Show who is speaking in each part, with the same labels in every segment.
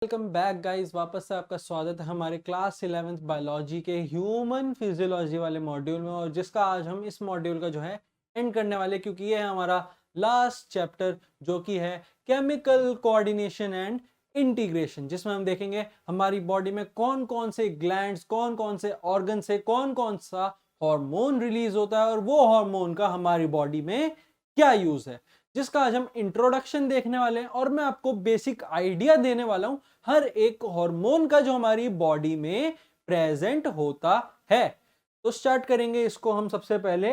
Speaker 1: Welcome back guys, वापस से आपका स्वागत है हमारे क्लास 11th बायोलॉजी के ह्यूमन फिजियोलॉजी वाले मॉड्यूल में। और जिसका आज हम इस मॉड्यूल का जो है एंड करने वाले, क्योंकि ये है हमारा लास्ट चैप्टर जो कि है केमिकल कोऑर्डिनेशन एंड इंटीग्रेशन, जिसमें हम देखेंगे हमारी बॉडी में कौन कौन से ग्लैंड्स, कौन कौन से ऑर्गन से कौन कौन सा हार्मोन रिलीज होता है और वो हार्मोन का हमारी बॉडी में क्या यूज है, जिसका आज हम इंट्रोडक्शन देखने वाले हैं। और मैं आपको बेसिक आइडिया देने वाला हूं हर एक हार्मोन का जो हमारी बॉडी में प्रेजेंट होता है। तो स्टार्ट करेंगे इसको हम सबसे पहले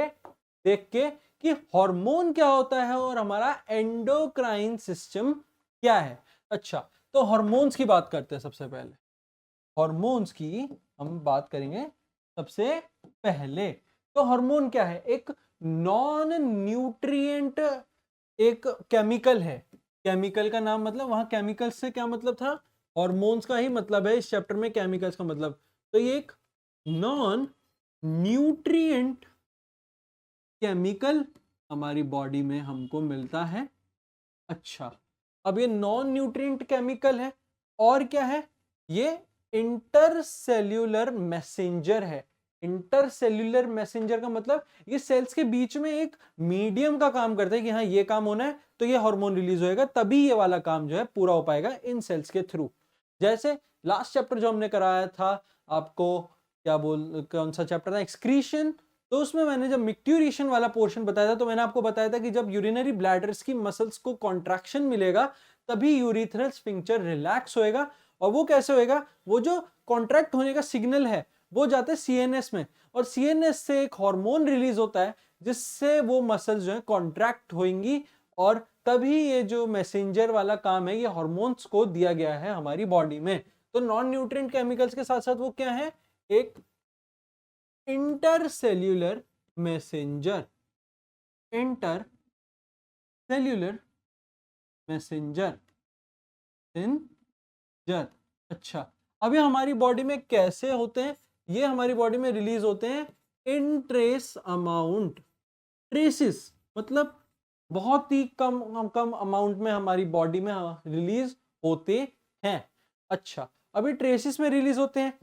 Speaker 1: देख के कि हार्मोन क्या होता है और हमारा एंडोक्राइन सिस्टम क्या है। अच्छा, तो हार्मोन्स की बात करते हैं। सबसे पहले हार्मोन्स की हम बात करेंगे सबसे पहले। तो हार्मोन क्या है? एक नॉन न्यूट्रिएंट एक केमिकल है। केमिकल का नाम, मतलब वहां केमिकल्स से क्या मतलब था? हॉर्मोन्स का ही मतलब है इस चैप्टर में केमिकल्स का मतलब। तो ये एक नॉन न्यूट्रिएंट केमिकल हमारी बॉडी में हमको मिलता है। अच्छा, अब ये नॉन न्यूट्रिएंट केमिकल है और क्या है? ये इंटरसेल्यूलर मैसेंजर है। इंटरसेल्यूलर मैसेंजर का मतलब ये सेल्स के बीच में एक मीडियम का काम करता है कि हाँ ये काम होना है तो ये हार्मोन रिलीज होएगा, तभी ये वाला काम जो है पूरा हो पाएगा इन सेल्स के थ्रू। जैसे लास्ट चैप्टर जो हमने कराया था आपको, क्या बोल, कौन सा चैप्टर था? एक्सक्रीशन। तो उसमें मैंने जब मिक्ट्यूरेशन वाला पोर्शन बताया था तो मैंने आपको बताया था कि जब यूरिनरी ब्लैडर्स की मसल्स को कॉन्ट्रैक्शन मिलेगा तभी यूरिथ्रल स्फिंक्टर रिलैक्स होएगा। और वो कैसे होएगा? वो जो कॉन्ट्रैक्ट होने का सिग्नल है वो जाते हैं सीएनएस में, और सीएनएस से एक हार्मोन रिलीज होता है जिससे वो मसल्स जो है कॉन्ट्रैक्ट होंगी, और तभी ये जो मैसेंजर वाला काम है ये हार्मोन्स को दिया गया है हमारी बॉडी में। तो नॉन न्यूट्रिएंट केमिकल्स के साथ साथ वो क्या है? एक इंटरसेल्यूलर मैसेंजर। इंटरसेल्यूलर मैसेंजर जर। अच्छा, अब ये हमारी बॉडी में कैसे होते हैं? ये हमारी बॉडी में रिलीज होते हैं इन ट्रेस अमाउंट। ट्रेसिस मतलब बहुत ही कम कम अमाउंट में हमारी बॉडी में रिलीज होते हैं। अच्छा, अभी ट्रेसिस में रिलीज होते हैं,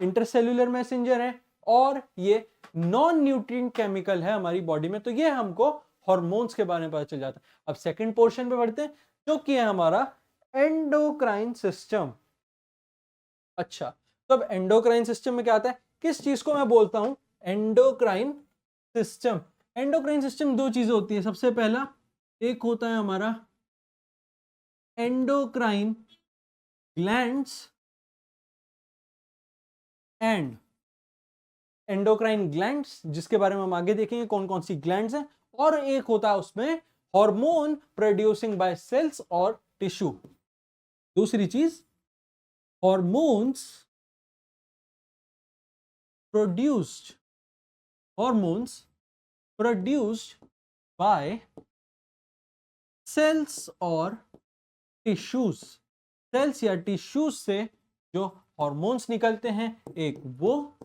Speaker 1: इंटरसेल्यूलर मैसेंजर है और ये नॉन न्यूट्रिएंट केमिकल है हमारी बॉडी में। तो ये हमको हॉर्मोन्स के बारे में पता चल जाता है। अब सेकंड पोर्शन पे बढ़ते हैं जो कि है हमारा एंडोक्राइन सिस्टम। अच्छा, तो अब एंडोक्राइन सिस्टम में क्या आता है? किस चीज को मैं बोलता हूं एंडोक्राइन सिस्टम? एंडोक्राइन सिस्टम दो चीजें होती है। सबसे पहला एक होता है हमारा endocrine glands and endocrine glands, जिसके बारे में हम आगे देखेंगे कौन कौन सी ग्लैंड्स हैं। और एक होता है उसमें हार्मोन प्रोड्यूसिंग बाय सेल्स और टिश्यू। दूसरी चीज, hormones produced hormones produced by cells और टिश्यूज। सेल्स या टिश्यूज से जो हॉर्मोन्स निकलते हैं एक वो,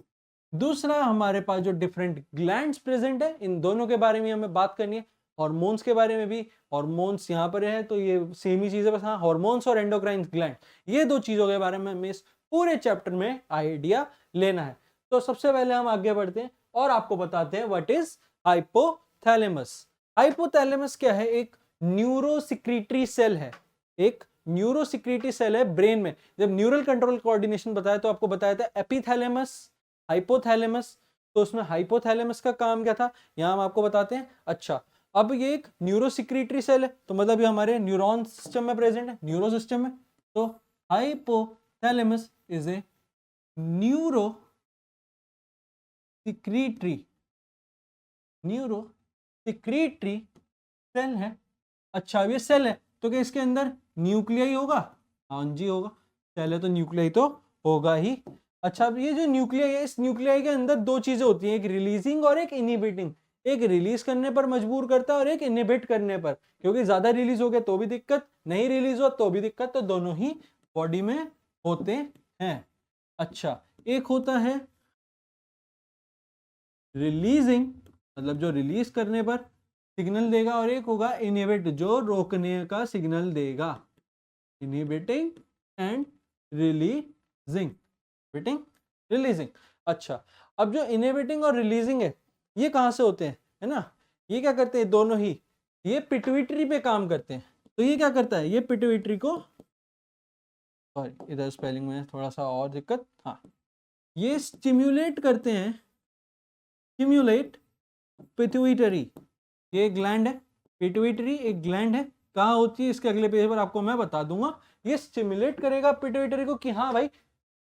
Speaker 1: दूसरा हमारे पास जो डिफरेंट ग्लैंड्स प्रेजेंट है, इन दोनों के बारे में हमें बात करनी है। हॉर्मोन्स के बारे में भी, हॉर्मोन्स यहाँ पर है तो ये सेम ही चीज है, बस हाँ हॉर्मोन्स और एंडोक्राइन ग्लैंड, ये दो चीजों के बारे में हमें इस पूरे चैप्टर में आइडिया लेना है। तो सबसे पहले हम आगे बढ़ते हैं और आपको बताते हैं व्हाट इज हाइपोथैलेमस। हाइपोथैलेमस क्या है? एक न्यूरोसिक्रीटरी सेल है। एक न्यूरोसिक्रीटरी सेल है ब्रेन में। जब न्यूरल कंट्रोल कोऑर्डिनेशन बताया तो आपको बताया था एपिथैलेमस, हाइपोथैलेमस। तो उसमें हाइपोथैलेमस का काम क्या था, यहां हम आपको बताते हैं। अच्छा, अब ये एक न्यूरोसिक्रीटरी सेल है तो मतलब ये हमारे न्यूरॉन सिस्टम में प्रेजेंट है, न्यूरो सिस्टम में। तो हाइपोथैलेमस इज ए न्यूरोसिक्रीटरी न्यूरोसिक्रीटरी सेल है। अच्छा, अब ये सेल है तो क्या इसके अंदर न्यूक्लियाई होगा? हाँ जी होगा, सेल है तो न्यूक्लियाई तो होगा ही। अच्छा, अब ये जो न्यूक्लियाई है, इस न्यूक्लियाई के अंदर दो चीजें होती हैं, एक रिलीजिंग और एक इनहिबिटिंग। एक रिलीज करने पर मजबूर करता है और एक इनहिबिट करने पर, क्योंकि ज्यादा रिलीज हो गया तो भी दिक्कत, नहीं रिलीज हुआ तो भी दिक्कत, तो दोनों ही बॉडी में होते हैं। अच्छा, एक होता है रिलीजिंग, मतलब जो रिलीज करने पर सिग्नल देगा, और एक होगा इनहिबिट जो रोकने का सिग्नल देगा। Inhibiting and releasing, inhibiting, releasing. अच्छा, अब जो इनहिबिटिंग और रिलीजिंग है ये कहाँ से होते हैं, है ना, ये क्या करते हैं दोनों ही, ये पिट्यूटरी पे काम करते हैं। तो ये क्या करता है, ये पिट्यूटरी को, सॉरी इधर स्पेलिंग में थोड़ा सा और दिक्कत, हाँ, ये स्टिम्युलेट करते हैं, स्टिम्युलेट पिट्यूटरी, ये ग्लैंड है, पिट्यूटरी एक ग्लैंड है, कहाँ होती है इसके अगले पेज पर आपको मैं बता दूंगा। ये स्टिम्युलेट करेगा पिट्यूटरी को कि हाँ भाई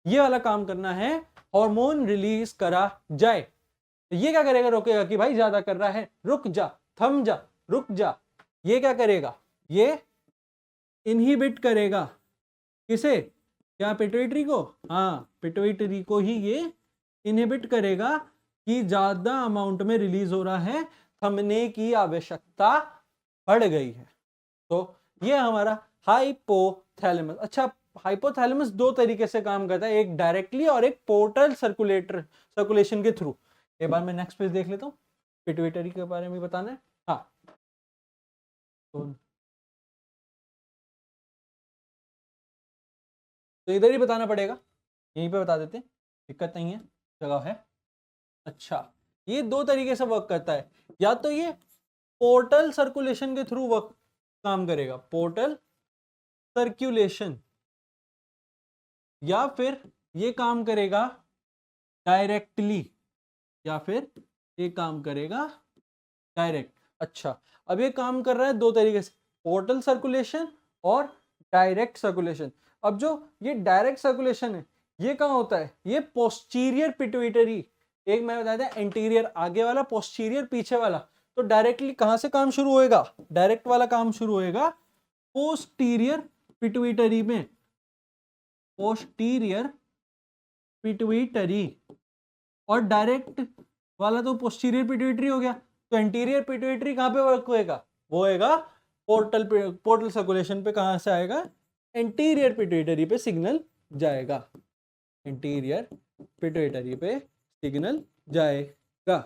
Speaker 1: ये वाला काम करना है, हार्मोन रिलीज करा जाए। तो ये क्या करेगा, रोकेगा कि भाई ज्यादा कर रहा है, रुक जा, थम जा, रुक जा। ये क्या करेगा, ये इनहिबिट करेगा, किसे, क्या पिट्यूटरी को, हाँ पिट्यूटरी को ही ये इनहिबिट करेगा कि ज्यादा अमाउंट में रिलीज हो रहा है, थमने की आवश्यकता बढ़ गई है। तो ये हमारा हाइपोथैलेमस। अच्छा, हाइपोथैलेमस दो तरीके से काम करता है, एक डायरेक्टली और एक पोर्टल सर्कुलेशन के थ्रू। एक बार मैं नेक्स्ट पेज देख लेता हूँ, पिट्यूटरी के बारे में बताना है। हाँ तो इधर ही बताना पड़ेगा, यहीं पे बता देते हैं, दिक्कत नहीं है, जगह है। अच्छा, ये दो तरीके से वर्क करता है, या तो ये पोर्टल सर्कुलेशन के थ्रू वर्क काम करेगा, पोर्टल सर्कुलेशन, या फिर ये काम करेगा डायरेक्टली, या फिर ये काम करेगा डायरेक्ट। अच्छा, अब ये काम कर रहा है दो तरीके से, पोर्टल सर्कुलेशन और डायरेक्ट सर्कुलेशन। अब जो ये डायरेक्ट सर्कुलेशन है ये कहाँ होता है, ये पोस्टीरियर पिट्यूटरी, एक मैं बताया था एंटीरियर आगे वाला, पोस्टीरियर पीछे वाला। तो डायरेक्टली कहाँ से काम शुरू होएगा, डायरेक्ट वाला काम शुरू होएगा पोस्टीरियर पिट्यूटरी में, पोस्टीरियर पिट्यूटरी, और डायरेक्ट वाला तो पोस्टीरियर पिट्यूटरी हो गया। तो एंटीरियर पिट्यूटरी कहाँ पे वर्क होएगा, वो होएगा पोर्टल सर्कुलेशन पे। कहाँ से आएगा, एंटीरियर पिट्यूटरी पे सिग्नल जाएगा, एंटीरियर पिट्यूटरी पे सिग्नल जाएगा।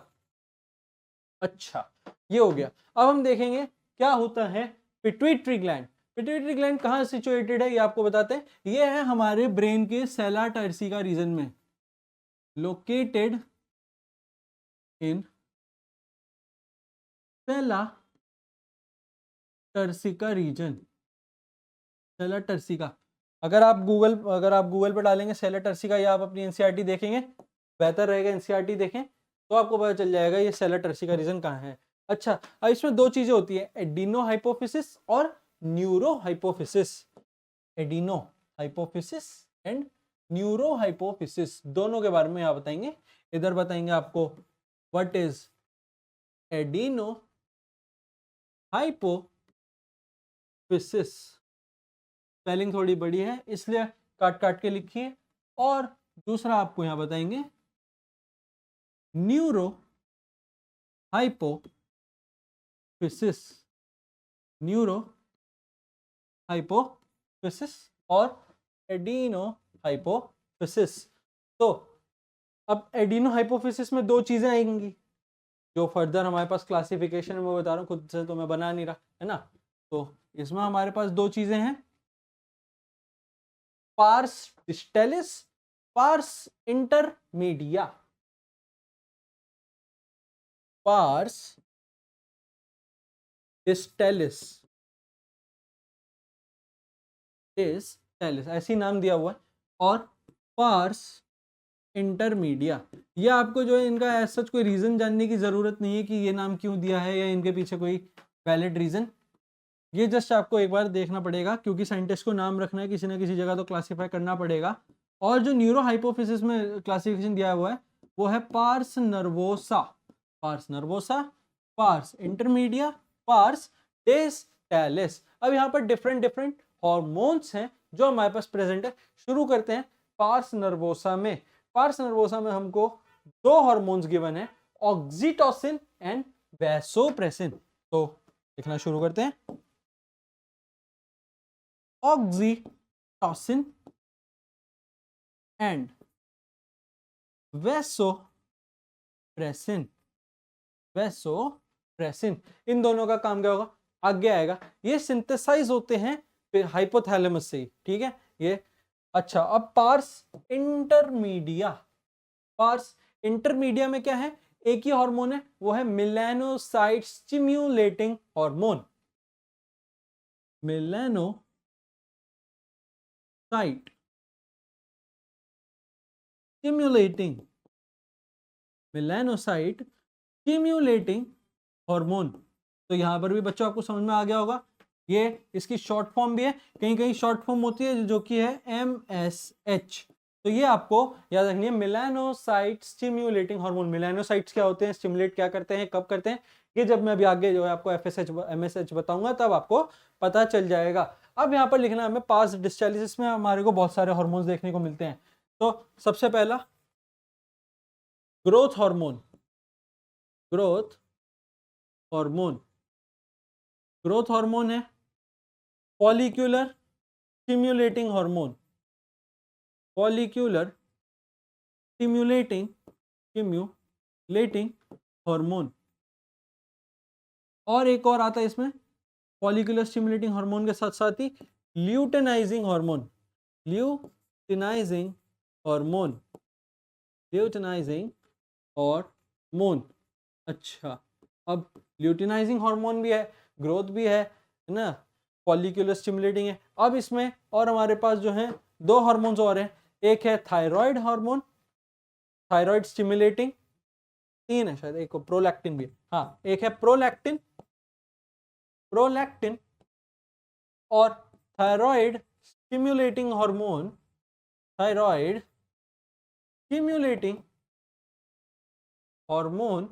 Speaker 1: अच्छा, ये हो गया। अब हम देखेंगे क्या होता है पिट्यूटरी ग्लैंड। पिट्यूटरी ग्लैंड कहाँ सिचुएटेड है ये आपको बताते हैं, ये है हमारे ब्रेन के सेला टर्सिका रीजन में, located in sella turcica region, sella turcica. अगर आप गूगल पर डालेंगे सेला टर्सिका, या आप अपनी एनसीईआरटी देखेंगे, बेहतर रहेगा एनसीईआरटी देखें, तो आपको पता चल जाएगा ये सेला टर्सिका रीजन कहाँ है। अच्छा, अब इसमें दो चीजें होती है, एडिनो हाइपोफिसिस और neuro hypophysis, adeno hypophysis and neuro hypophysis, दोनों के बारे में यहाँ बताएंगे। इधर बताएंगे आपको what is adeno hypophysis, spelling थोड़ी बड़ी है इसलिए काट काट के लिखिए। और दूसरा आपको यहाँ बताएंगे न्यूरो हाइपोफिसिस, न्यूरो हाइपोफिसिस और एडिनो हाइपोफिसिस। तो अब एडिनो हाइपोफिसिस में दो चीजें आएंगी, जो फर्दर हमारे पास क्लासिफिकेशन में बता रहा हूँ, खुद से तो मैं बना नहीं रहा है ना। तो इसमें हमारे पास दो चीजें हैं, pars distalis, pars intermedia, pars distalis, ऐसी नाम दिया हुआ है, और पार्स इंटरमीडिया। ये आपको जो है इनका ऐसा कोई रीजन जानने की जरूरत नहीं है कि ये नाम क्यों दिया है या इनके पीछे कोई वैलिड रीजन, ये जस्ट आपको एक बार देखना पड़ेगा, क्योंकि साइंटिस्ट को नाम रखना है किसी ना किसी जगह तो क्लासीफाई करना पड़ेगा। और जो न्यूरो हाइपोफिसिस में क्लासिफिकेशन दिया हुआ है वो है pars nervosa, pars nervosa, pars intermedia, pars distalis. अब यहाँ पर डिफरेंट डिफरेंट हॉर्मोन्स हैं जो हमारे पास प्रेजेंट है। शुरू करते हैं पार्स नर्वोसा में। पार्स नर्वोसा में हमको दो हॉर्मोन्स गिवन है, ऑक्सीटोसिन एंड वैसोप्रेसिन। तो लिखना शुरू करते हैं, ऑक्सीटोसिन एंड वैसोप्रेसिन, वैसोप्रेसिन, इन दोनों का काम क्या होगा आगे आएगा। ये सिंथेसाइज होते हैं हाइपोथैलेमस से ही, ठीक है। ये अच्छा, अब पार्स इंटरमीडिया। पार्स इंटरमीडिया में क्या है, एक ही हार्मोन है, वो है melanocyte stimulating hormone. Melanocyte stimulating, melanocyte stimulating hormone. तो यहां पर भी बच्चों आपको समझ में आ गया होगा, ये इसकी शॉर्ट फॉर्म भी है, कहीं कहीं शॉर्ट फॉर्म होती है जो कि है MSH। तो ये आपको याद रखनी है, मेलानोसाइट स्टिम्युलेटिंग हार्मोन। मेलानोसाइट्स क्या होते हैं, स्टिमुलेट क्या करते हैं, कब करते हैं, ये जब मैं अभी आगे जो है आपको FSH MSH बताऊंगा तब आपको पता चल जाएगा। अब यहाँ पर लिखना है हमें, पास्ट डिस्चालिसिस में हमारे को बहुत सारे हार्मोन्स देखने को मिलते हैं। तो सबसे पहला growth hormone, growth hormone, growth hormone है follicular stimulating hormone, follicular stimulating hormone. और एक और आता है इसमें फॉलिक्यूलर स्टिम्युलेटिंग हार्मोन के साथ साथ ही luteinising hormone, luteinising hormone, luteinising hormone. अच्छा, अब ल्यूटेनाइजिंग हार्मोन भी है, ग्रोथ भी है ना, फॉलिक्यूलर स्टिमुलेटिंग है। अब इसमें और हमारे पास जो है दो हार्मोन्स और हैं, एक है थायराइड हार्मोन, थायराइड स्टिमुलेटिंग, तीन है शायद, एक प्रोलैक्टिन भी है, हाँ एक है प्रोलैक्टिन, प्रोलैक्टिन और thyroid stimulating hormone, thyroid stimulating hormone,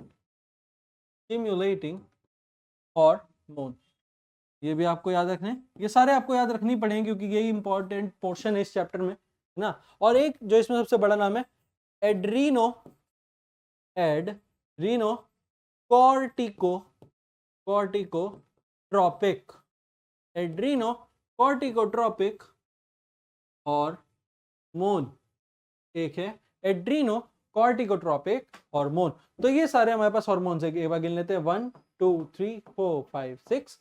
Speaker 1: stimulating hormone. ये भी आपको याद रखने, ये सारे आपको याद रखनी पड़ेंगे क्योंकि यही इंपॉर्टेंट पोर्शन है इस चैप्टर में, है ना। और एक जो इसमें सबसे बड़ा नाम है adreno, adreno cortico, corticotropic, adrenocorticotropic hormone, एक है एड्रीनो कॉर्टिकोट्रोपिक हार्मोन। तो ये सारे हमारे पास हार्मोन्स है, एक बार गिन लेते हैं, 1 2 3 4 5 6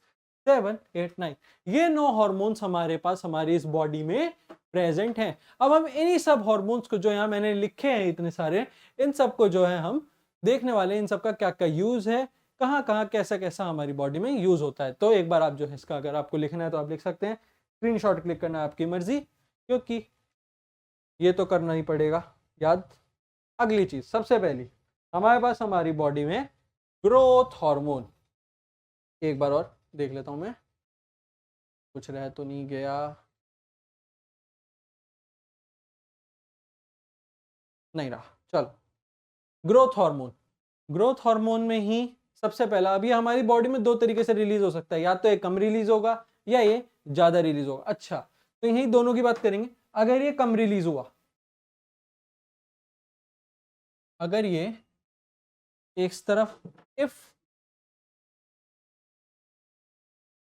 Speaker 1: 7 8 9, ये 9 हार्मोन्स हमारे पास हमारी इस बॉडी में प्रेजेंट हैं। अब हम इन्हीं सब हार्मोन्स को जो यहाँ मैंने लिखे हैं इतने सारे, इन सब को जो है हम देखने वाले हैं, इन सब का क्या क्या यूज है, कहाँ कहाँ कैसा कैसा हमारी बॉडी में यूज होता है। तो एक बार आप जो है इसका अगर आपको लिखना है तो आप लिख सकते हैं, स्क्रीनशॉट क्लिक करना है आपकी मर्जी, क्योंकि ये तो करना ही पड़ेगा याद। अगली चीज सबसे पहली हमारे पास हमारी बॉडी में ग्रोथ हार्मोन, एक बार और देख लेता हूं मैं, कुछ रह तो नहीं गया, नहीं रहा, चलो। ग्रोथ हार्मोन, ग्रोथ हार्मोन में ही सबसे पहला, अभी हमारी बॉडी में दो तरीके से रिलीज हो सकता है, या तो ये कम रिलीज होगा या ये ज्यादा रिलीज होगा। अच्छा, तो यही दोनों की बात करेंगे। अगर ये कम रिलीज हुआ, अगर ये एक तरफ, if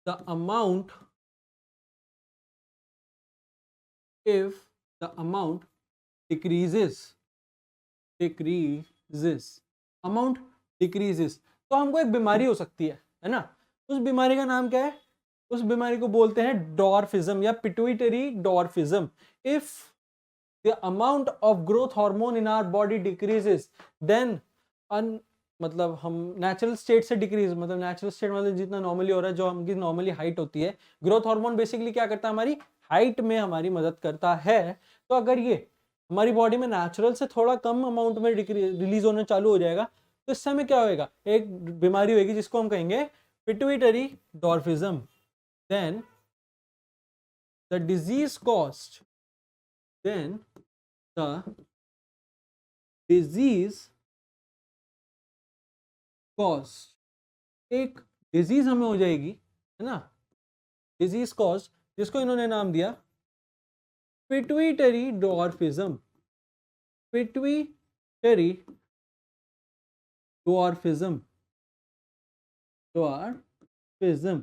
Speaker 1: the amount, if the amount decreases, decreases, amount decreases, तो हमको एक बीमारी हो सकती है ना। उस बीमारी का नाम क्या है, उस बीमारी को बोलते हैं डॉर्फिज्म या pituitary dwarfism. If the amount of growth hormone in our body decreases, then मतलब हम नेचुरल स्टेट से डिक्रीज, मतलब नेचुरल स्टेट मतलब जितना नॉर्मली हो रहा है, जो हमकी नॉर्मली हाइट होती है, ग्रोथ हार्मोन बेसिकली क्या करता है, हमारी हाइट में हमारी मदद करता है। तो अगर ये हमारी बॉडी में नेचुरल से थोड़ा कम अमाउंट में रिलीज होने चालू हो जाएगा, तो इस समय क्या होएगा, एक बीमारी होगी जिसको हम कहेंगे pituitary dwarfism. Then the disease caused, then the disease caused, एक डिजीज हमें हो जाएगी, है ना, डिजीज कॉज, जिसको इन्होंने नाम दिया पिट्यूटरी डॉर्फिज्म, पिट्यूटरी डॉर्फिज्म, डॉर्फिज्म,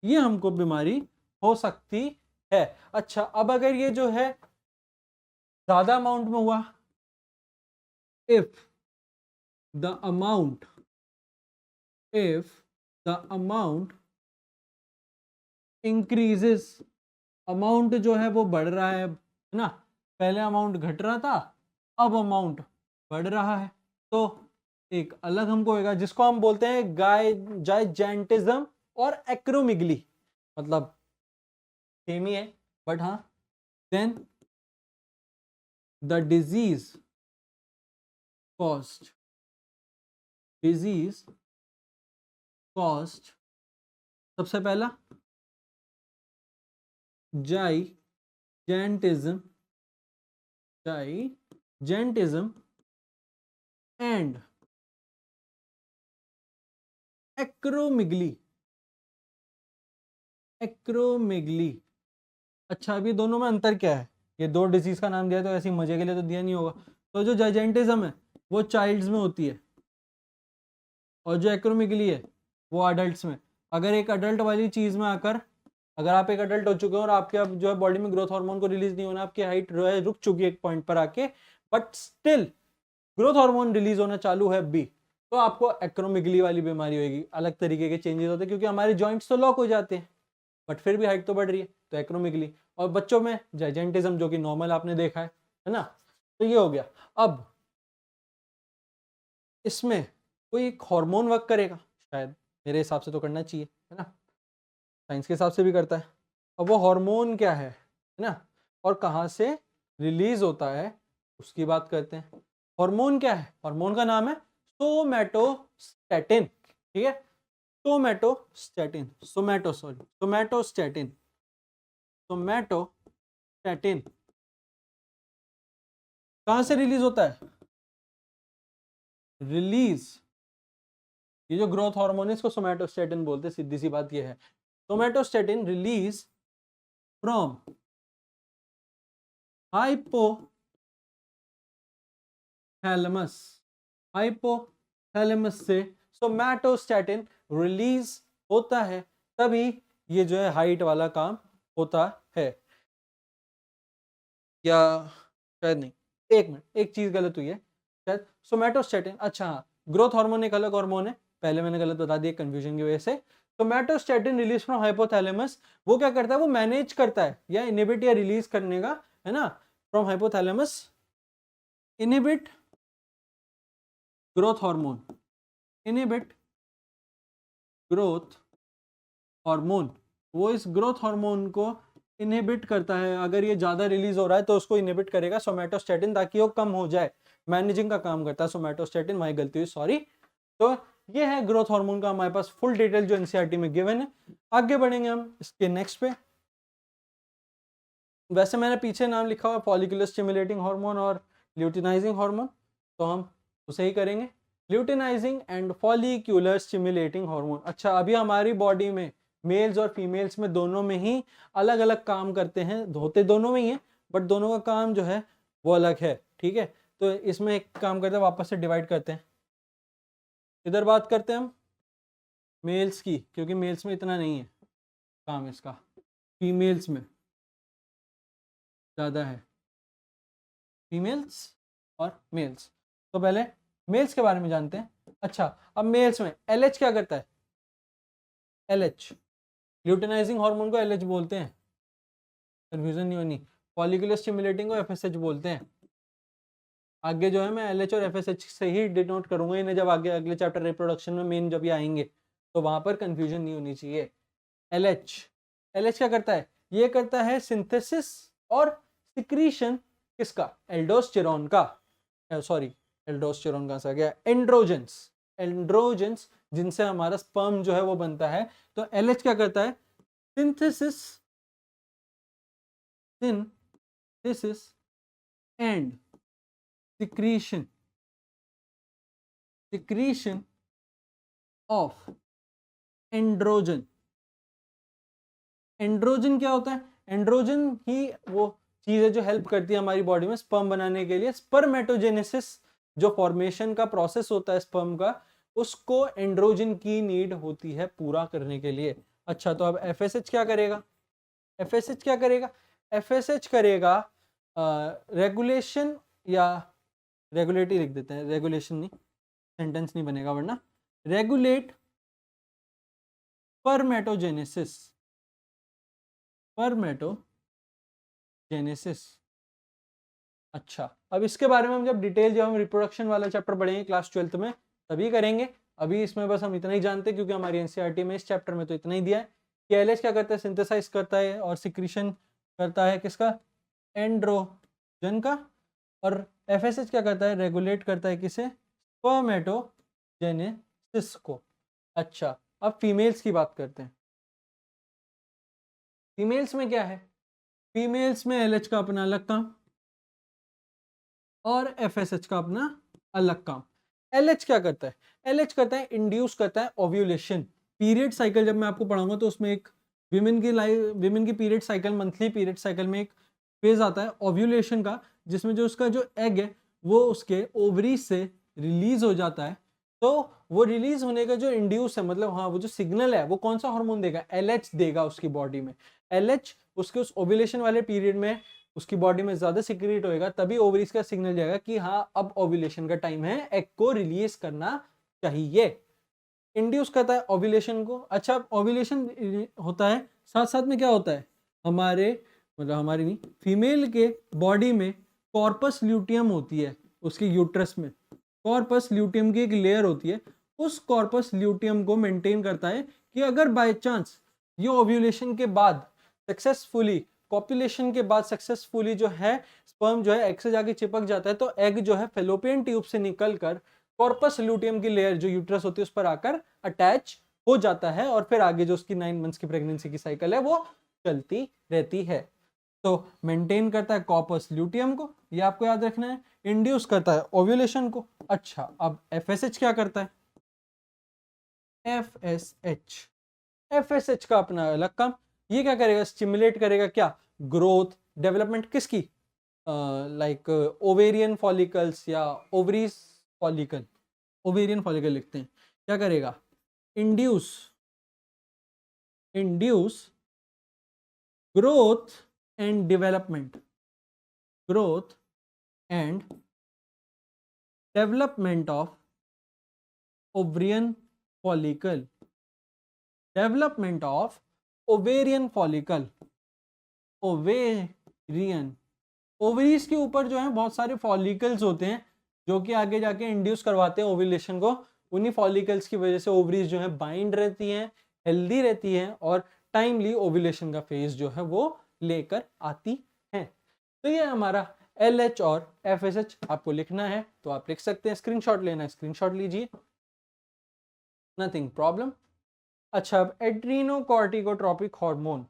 Speaker 1: ये हमको बीमारी हो सकती है। अच्छा, अब अगर ये जो है ज्यादा अमाउंट में हुआ, if the amount, if the amount increases, amount जो है वो बढ़ रहा है, है ना। पहले अमाउंट घट रहा था, अब अमाउंट बढ़ रहा है, तो एक अलग हमको होगा जिसको हम बोलते हैं जाइजेंटिज्म और एक्रोमिगली, मतलब सेम ही है बट हाँ। देन द डिजीज कॉस्ट सबसे पहला जाइजेंटिज्म एंड एक्रोमिगली। अच्छा, अभी दोनों में अंतर क्या है? ये दो डिजीज का नाम दिया तो ऐसे मजे के लिए तो दिया नहीं होगा। तो जो जाइजेंटिज्म है वो चाइल्ड्स में होती है, और जो एक्रोमिगली है वो अडल्ट्स में। अगर एक अडल्ट वाली चीज में आकर, अगर आप एक अडल्ट हो चुके हो और आपके अब जो है बॉडी में ग्रोथ हार्मोन को रिलीज नहीं होना, आपकी हाइट जो है रुक चुकी है एक पॉइंट पर आके, but still growth hormone release होना चालू है बी, तो आपको एक्रोमिगली वाली बीमारी होगी। अलग तरीके के चेंजेस होते हैं क्योंकि हमारे जॉइंट्स तो लॉक हो जाते हैं, बट फिर भी हाइट तो बढ़ रही है, तो एक्रोमिगली। और बच्चों में जाइजेंटिज्म, जो कि नॉर्मल आपने देखा है ना। तो ये हो गया। अब इसमें कोई एक हार्मोन वर्क करेगा शायद, मेरे हिसाब से तो करना चाहिए, है ना, साइंस के हिसाब से भी करता है। अब वो हार्मोन क्या है ना, और कहाँ से रिलीज होता है उसकी बात करते हैं। हार्मोन क्या है? हार्मोन का नाम है सोमैटोस्टेटिन, ठीक है। सोमैटोस्टेटिन कहाँ से रिलीज होता है? रिलीज, ये जो ग्रोथ हार्मोन है इसको सोमैटोस्टेटिन बोलते हैं, सीधी सी बात ये है। Somatostatin release from hypothalamus, hypothalamus से सोमैटोस्टेटिन रिलीज होता है, तभी ये जो है हाइट वाला काम होता है। या शायद नहीं, एक मिनट, एक चीज गलत हुई है शायद। सोमैटोस्टेटिन, अच्छा हाँ, ग्रोथ हार्मोन एक अलग हार्मोन है, पहले मैंने गलत बता दिया कंफ्यूजन की वजह से। सोमैटोस्टेटिन रिलीज फ्रॉम हाइपोथैलेमस, वो क्या करता है? वो मैनेज करता है या इनहिबिट या रिलीज करने का, है ना, from hypothalamus, inhibit growth hormone, inhibit growth hormone. वो इस ग्रोथ हार्मोन को इनहिबिट करता है। अगर ये ज्यादा रिलीज हो रहा है तो उसको इनहिबिट करेगा सोमैटोस्टेटिन, ताकि वो कम हो जाए। मैनेजिंग का काम करता है सोमैटोस्टेटिन, वही गलती हुई, सॉरी। तो ये है ग्रोथ हार्मोन का हमारे पास फुल डिटेल जो एनसीईआरटी में गिवन है। आगे बढ़ेंगे हम इसके नेक्स्ट पे। वैसे मैंने पीछे नाम लिखा हुआ फॉलिकुलर स्टिमुलेटिंग हार्मोन और ल्यूटिनाइजिंग हार्मोन, तो हम उसे ही करेंगे, luteinising and follicular stimulating hormone. अच्छा, अभी हमारी बॉडी में मेल्स और फीमेल्स में दोनों में ही अलग अलग काम करते हैं, होते दोनों में ही है, बट दोनों का काम जो है वो अलग है, ठीक है। तो इसमें एक काम करते हैं, वापस से डिवाइड करते हैं। इधर बात करते हैं हम मेल्स की, क्योंकि मेल्स में इतना नहीं है काम इसका, फीमेल्स में ज़्यादा है, फीमेल्स और मेल्स। तो पहले मेल्स के बारे में जानते हैं। अच्छा, अब मेल्स में एलएच क्या करता है? एलएच, ल्यूटिनाइजिंग हार्मोन को एलएच बोलते हैं, कंफ्यूजन नहीं होनी। फॉलिकुलर स्टिमुलेटिंग को एफएसएच बोलते हैं। आगे जो है मैं एलएच और एफएसएच से ही डिनोट करूंगा इन्हें, जब आगे अगले चैप्टर रिप्रोडक्शन में मेन जब ये आएंगे, तो वहां पर कंफ्यूजन नहीं होनी चाहिए। एलएच, एलएच क्या करता है? ये करता है सिंथेसिस और सिक्रीशन किसका? एल्डोस्टेरॉन का, सॉरी एल्डोस्टेरॉन कहां से आ गया, एंड्रोजेंस, एंड्रोजेंस जिनसे हमारा स्पर्म जो है वो बनता है। तो एलएच क्या करता है? Synthesis, synthesis and secretion, secretion of androgen. Androgen क्या होता है? एंड्रोजन ही वो चीज है जो हेल्प करती है हमारी बॉडी में स्पर्म बनाने के लिए। स्पर्मेटोजेनेसिस जो फॉर्मेशन का प्रोसेस होता है स्पर्म का, उसको एंड्रोजन की नीड होती है पूरा करने के लिए। अच्छा, तो अब एफएसएच क्या करेगा? एफएसएच क्या करेगा? एफएसएच करेगा रेगुलेशन, या रेगुलेट ही लिख देते हैं, रेगुलेशन नहीं, सेंटेंस नहीं बनेगा वरना, रेगुलेट स्पर्मेटोजेनेसिस, स्पर्मेटोजेनेसिस, अच्छा, अब इसके बारे में हम जब हम रिप्रोडक्शन वाला चैप्टर पढ़ेंगे क्लास 12th में तभी करेंगे। अभी इसमें बस हम इतना ही जानते हैं क्योंकि हमारी एनसीईआरटी में इस चैप्टर में तो इतना ही दिया है कि एलएच क्या करता है, सिंथेसाइज करता है और सिक्रीशन करता है किसका, एंड्रोजन का, और एफएसएच क्या करता है, रेगुलेट करता है किसे, स्पर्मेटोजेनेसिस को। अच्छा, अब फीमेल्स की बात करते हैं। फीमेल्स में क्या है, फीमेल्स में एलएच का अपना अलग काम और एफएसएच का अपना अलग काम। एलएच क्या करता है, एलएच करता है इंड्यूस करता है ओव्यूलेशन। पीरियड साइकिल जब मैं आपको पढ़ाऊंगा तो उसमें एक विमेन की period cycle, monthly period cycle में एक फेज आता है ओव्यूलेशन का, जिसमें जो उसका जो एग है वो उसके ओवरी से रिलीज हो जाता है। तो वो रिलीज होने का जो इंड्यूस है, मतलब हाँ वो जो सिग्नल है वो कौन सा हार्मोन देगा, एलएच देगा उसकी बॉडी में। एलएच उसके उस ओव्यूलेशन वाले पीरियड में उसकी बॉडी में ज्यादा सिक्रेट होएगा, तभी ओवरीज का सिग्नल जाएगा कि हाँ अब ओव्यूलेशन का टाइम है, एग को रिलीज करना चाहिए। इंड्यूस करता है ओव्यूलेशन को। अच्छा, ओव्यूलेशन होता है, साथ साथ में क्या होता है, हमारे मतलब हमारी नहीं, फीमेल के बॉडी में कॉर्पस ल्यूटियम होती है, उसके यूट्रस में कॉर्पस ल्यूटियम की एक लेयर होती है। उस कॉर्पस ल्यूटियम को मेंटेन करता है कि अगर बाय चांस ये ओव्यूलेशन के बाद सक्सेसफुली, कॉपुलेशन के बाद सक्सेसफुली जो है स्पर्म जो है एग से जाके चिपक जाता है, तो एग जो है फेलोपियन ट्यूब से निकलकर कॉर्पस ल्यूटियम की लेयर जो यूट्रस होती है उस पर आकर अटैच हो जाता है, और फिर आगे जो उसकी 9 मंथ्स की प्रेगनेंसी की साइकिल है वो चलती रहती है। तो मेंटेन करता है कॉर्पस ल्यूटियम को, ये आपको याद रखना है। इंड्यूस करता है ओव्यूलेशन को। अच्छा, अब एफएसएच क्या करता है, एफएसएच, एफएसएच का अपना अलग काम। ये क्या करेगा, स्टिमुलेट करेगा क्या, ग्रोथ डेवलपमेंट किसकी, लाइक ओवेरियन फॉलिकल्स या ओवरीज फॉलिकल, ओवेरियन फॉलिकल लिखते हैं। क्या करेगा, induce, induce growth and development, growth and development of ovarian follicle, development of ovarian follicle, ovarian, ovaries के ऊपर जो है बहुत सारे फॉलिकल्स होते हैं जो कि आगे जाके इंड्यूस करवाते हैं ओव्यूलेशन को। उन्हीं फॉलिकल्स की वजह से ओवरीज जो है बाइंड रहती हैं, हेल्दी रहती हैं और टाइमली ओव्यूलेशन का फेज जो है वो लेकर आती हैं। तो ये हमारा एलएच और एफएसएच आपको लिखना है तो आप लिख सकते हैं, स्क्रीनशॉट लेना है स्क्रीनशॉट लीजिए, नथिंग प्रॉब्लम। अच्छा, अब एड्रीनोकॉर्टिकोट्रोपिक हार्मोन,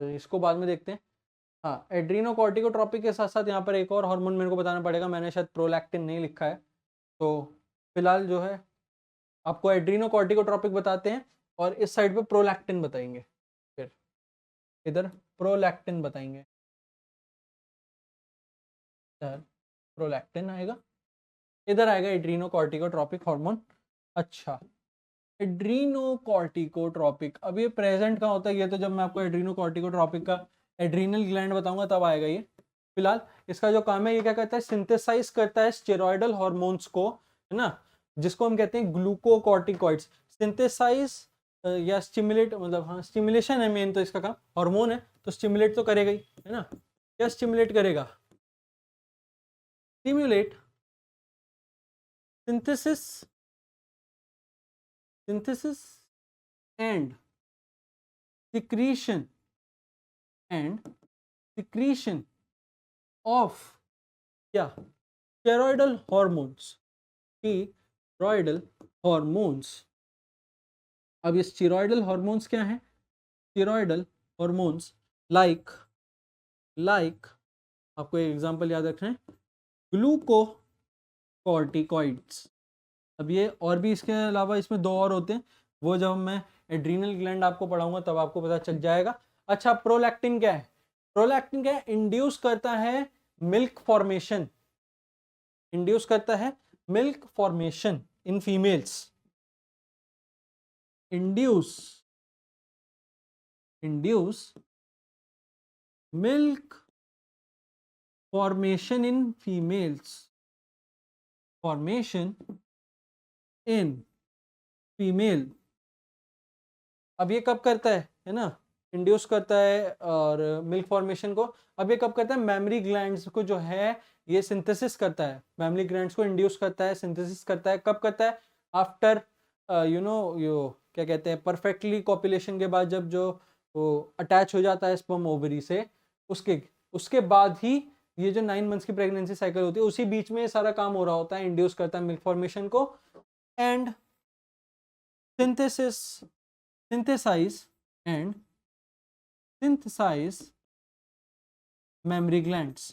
Speaker 1: तो इसको बाद में देखते हैं। हाँ, एड्रीनोकॉर्टिकोट्रोपिक के साथ साथ यहाँ पर एक और हार्मोन मेरे को बताना पड़ेगा, मैंने शायद प्रोलैक्टिन नहीं लिखा है। तो फिलहाल जो है आपको एड्रीनोकॉर्टिकोट्रोपिक बताते हैं और इस साइड पे प्रोलैक्टिन बताएंगे, फिर इधर प्रोलैक्टिन बताएंगे, इधर प्रोलैक्टिन आएगा, इधर आएगा एड्रीनोकॉर्टिकोट्रोपिक हार्मोन। अच्छा, एड्रीनोकॉर्टिकोट्रोपिक, अब ये प्रेजेंट का होता है, ये तो जब मैं आपको एड्रीनोकॉर्टिकोट्रोपिक का एड्रीनल ग्लैंड बताऊंगा तब आएगा ये। फिलहाल इसका जो काम है ये क्या करता है, सिंथेसाइज करता है स्टेरॉयडल हार्मोन्स को, है ना, जिसको हम कहते हैं ग्लूकोकॉर्टिकॉइड्स। सिंथेसाइज या स्टिमुलेट, मतलब हाँ स्टिमुलेशन है मेन तो इसका काम, हार्मोन है तो स्टिमुलेट तो करेगा ही, है ना। क्या स्टिमुलेट करेगा, stimulate synthesis, synthesis and secretion and secretion of क्या, स्टेरॉयडल हॉर्मोन्स, स्टेरॉयडल हॉर्मोन्स। अब ये स्टेरॉयडल हॉर्मोन्स क्या हैं, स्टेरॉयडल हॉर्मोन्स लाइक, लाइक आपको एक एग्जांपल याद रखना है, ग्लूकोकॉर्टिकॉइड्स। अब ये और भी, इसके अलावा इसमें दो और होते हैं, वो जब मैं एड्रीनल ग्लैंड आपको पढ़ाऊंगा तब आपको पता चल जाएगा। अच्छा, प्रोलैक्टिन क्या है, प्रोलैक्टिन क्या है, इंड्यूस करता है मिल्क फॉर्मेशन, इंड्यूस करता है milk formation in females, induce, induce milk formation in females, formation in female. अब ये कब करता है ना, इंड्यूस करता है और मिल्क फॉर्मेशन को। अब ये कब करता है, मेमरी ग्लैंड्स को जो है ये सिंथेसिस करता है, मेमरी ग्लैंड्स को इंड्यूस करता है, सिंथेसिस करता है। कब करता है, आफ्टर यो क्या कहते हैं, परफेक्टली कॉपुलेशन के बाद, जब जो वो अटैच हो जाता है स्पर्म ओवरी से, उसके उसके बाद ही ये जो 9 मंथ्स की प्रेगनेंसी साइकिल होती है, उसी बीच में ये सारा काम हो रहा होता है, इंड्यूस करता है मिल्क फॉर्मेशन को and synthesize and synthesize mammary glands,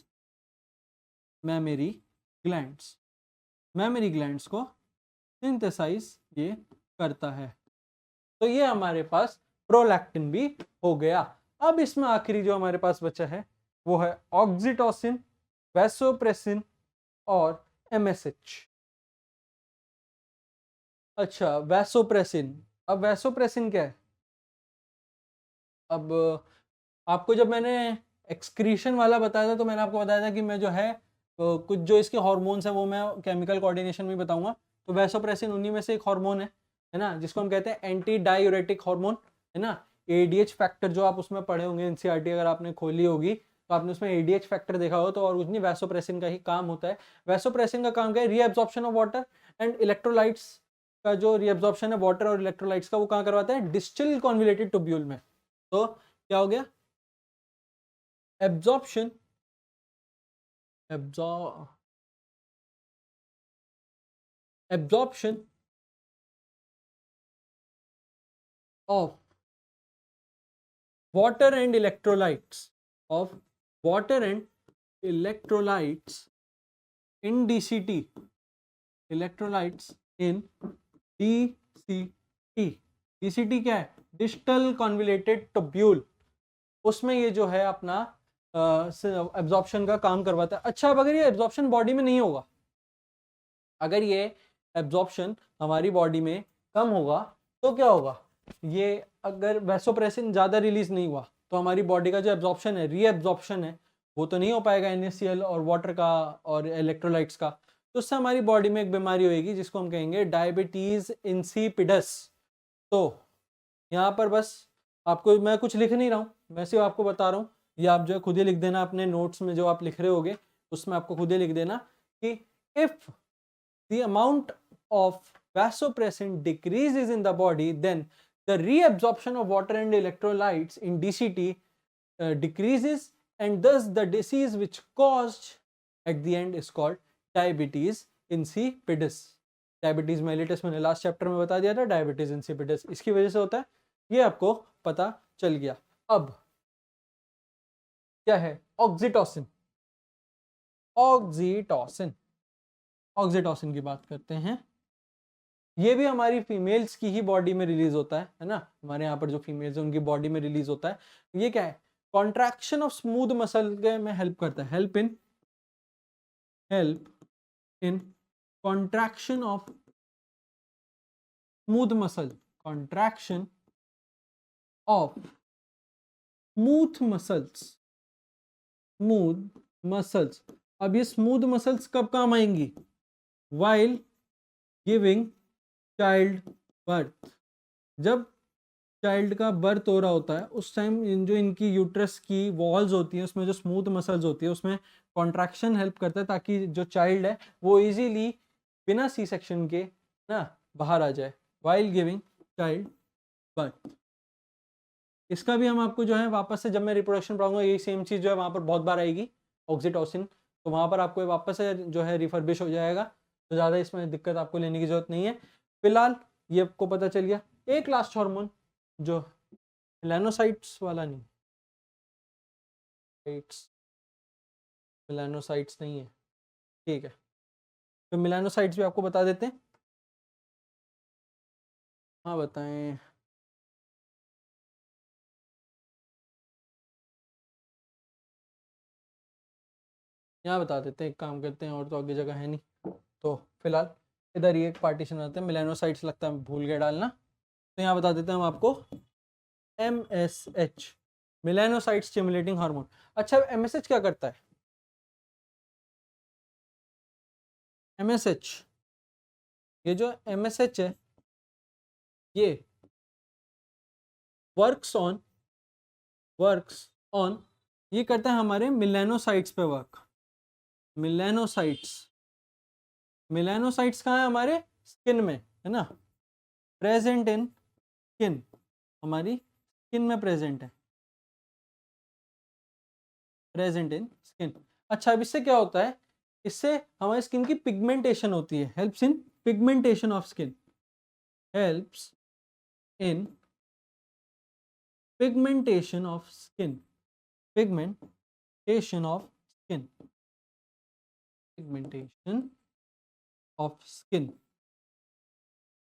Speaker 1: mammary glands, mammary glands को synthesize ये करता है। तो ये हमारे पास प्रोलैक्टिन भी हो गया। अब इसमें आखिरी जो हमारे पास बचा है वो है ऑक्सीटोसिन, वैसोप्रेसिन और एमएसएच। अच्छा, वैसोप्रेसिन। अब वैसोप्रेसिन क्या है, अब आपको जब मैंने एक्सक्रीशन वाला बताया था तो मैंने आपको बताया था कि मैं जो है कुछ जो इसके हार्मोन्स हैं वो मैं केमिकल कोऑर्डिनेशन में बताऊंगा। तो वैसोप्रेसिन उन्हीं में से एक हार्मोन है ना, जिसको हम कहते हैं एंटी डायूरेटिक हार्मोन, है ना। एडीएच फैक्टर जो आप उसमें पढ़े होंगे, एनसीईआरटी अगर आपने खोली होगी तो आपने उसमें एडीएच फैक्टर देखा हो, तो और कुछ नहीं, वैसोप्रेसिन का ही काम होता है। वैसोप्रेसिन का काम क्या है, reabsorption of water and electrolytes का जो रीअब्जॉर्प्शन है वाटर और इलेक्ट्रोलाइट्स का, वो कहाँ करवाता है, डिस्टल कॉन्वोल्यूटेड ट्यूब्यूल में। तो क्या हो गया, absorption, absorption of water and electrolytes, of water and electrolytes in DCT, electrolytes in DCT। DCT क्या है, डिस्टल कॉन्वोल्यूटेड ट्यूब्यूल, उसमें ये जो है अपना एब्जॉर्प्शन का काम करवाता है। अच्छा, अब अगर ये एब्जॉर्प्शन बॉडी में नहीं होगा, अगर ये एब्जॉर्प्शन हमारी बॉडी में कम होगा तो क्या होगा, ये अगर वैसोप्रेसिन ज़्यादा रिलीज नहीं हुआ तो हमारी बॉडी का जो एब्जॉर्प्शन है, रीएब्जॉर्प्शन है, वो तो नहीं हो पाएगा NaCl और वाटर का और इलेक्ट्रोलाइट्स का। तो उससे हमारी बॉडी में एक बीमारी होगी जिसको हम कहेंगे डायबिटीज इंसिपिडस। तो यहाँ पर बस आपको मैं कुछ लिख नहीं रहा हूँ, मैं सिर्फ आपको बता रहा हूँ, ये आप जो है खुद ही लिख देना अपने नोट्स में, जो आप लिख रहे होगे उसमें आपको खुद ही लिख देना कि if the amount of vasopressin decreases in the body, then the reabsorption of water and electrolytes in DCT decreases, and thus the disease which caused at the end is called diabetes insipidus। Diabetes mellitus मैंने last chapter में बता दिया था, diabetes insipidus इसकी वजह से होता है, ये आपको पता चल गया। अब क्या है, ऑक्सीटोसिन। ऑक्सीटोसिन, ऑक्सीटोसिन की बात करते हैं। ये भी हमारी फीमेल्स की ही बॉडी में रिलीज होता है ना, हमारे यहाँ पर जो फीमेल्स है उनकी बॉडी में रिलीज होता है। ये क्या है, कॉन्ट्रैक्शन ऑफ स्मूथ मसल में हेल्प करता है, help in contraction of smooth muscle, contraction of smooth muscles, smooth muscles. अब ये स्मूथ मसल्स कब काम आएंगी, वाइल गिविंग चाइल्ड बर्थ। जब चाइल्ड का बर्थ हो रहा होता है उस टाइम जो इनकी यूट्रस की वॉल्स होती हैं उसमें जो स्मूथ मसल्स होती है उसमें कॉन्ट्रैक्शन हेल्प करता है, ताकि जो चाइल्ड है वो इजीली बिना सी सेक्शन के ना बाहर आ जाए, वाइल गिविंग चाइल्ड बर्थ। इसका भी हम आपको जो है वापस से जब मैं रिप्रोडक्शन पढ़ाऊंगा यही सेम चीज़ जो है वहाँ पर बहुत बार आएगी, ऑक्सीटोसिन, तो वहाँ पर आपको वापस से जो है रिफर्बिश हो जाएगा, तो ज़्यादा इसमें दिक्कत आपको लेने की जरूरत नहीं है। फिलहाल ये आपको पता चल गया। एक लास्ट हार्मोन जो मेलानोसाइट्स वाला नहीं, मेलानोसाइट्स नहीं है, ठीक है, तो मेलानोसाइट्स भी आपको बता देते हैं। हाँ बताएं, यहाँ बता देते हैं, एक काम करते हैं, और तो आगे जगह है नहीं, तो फिलहाल इधर ये एक पार्टीशन आते हैं, मेलानोसाइट्स लगता है भूल गया डालना, तो यहाँ बता देते हैं हम आपको MSH, मेलानोसाइट स्टिमुलेटिंग हार्मोन। अच्छा, MSH क्या करता है, MSH, ये जो MSH है ये वर्क्स ऑन वर्क्स ऑन, ये करता है हमारे मिलेनोसाइट्स पे वर्क। मिलेनोसाइट्स, मिलेनोसाइट्स कहाँ है? हमारे स्किन में, है ना, प्रेजेंट इन स्किन, हमारी स्किन में प्रेजेंट है, प्रेजेंट इन स्किन। अच्छा, अब इससे क्या होता है? इससे हमारी स्किन की पिगमेंटेशन होती है, helps in pigmentation of skin, helps in pigmentation of skin, pigmentation of skin, pigmentation of skin.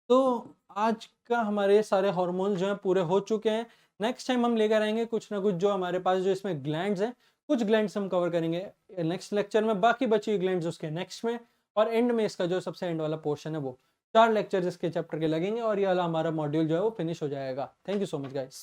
Speaker 1: तो आज का हमारे सारे हार्मोन जो हैं पूरे हो चुके हैं। नेक्स्ट टाइम हम लेकर आएंगे कुछ ना कुछ जो हमारे पास जो इसमें ग्लैंड्स हैं, कुछ ग्लैंड्स हम कवर करेंगे नेक्स्ट लेक्चर में, बाकी बची हुई ग्लैंड्स उसके नेक्स्ट में, और एंड में इसका जो सबसे एंड वाला पोर्शन है वो 4 लेक्चर इसके चैप्टर के लगेंगे और ये वाला हमारा मॉड्यूल जो है वो फिनिश हो जाएगा। Thank you so much guys.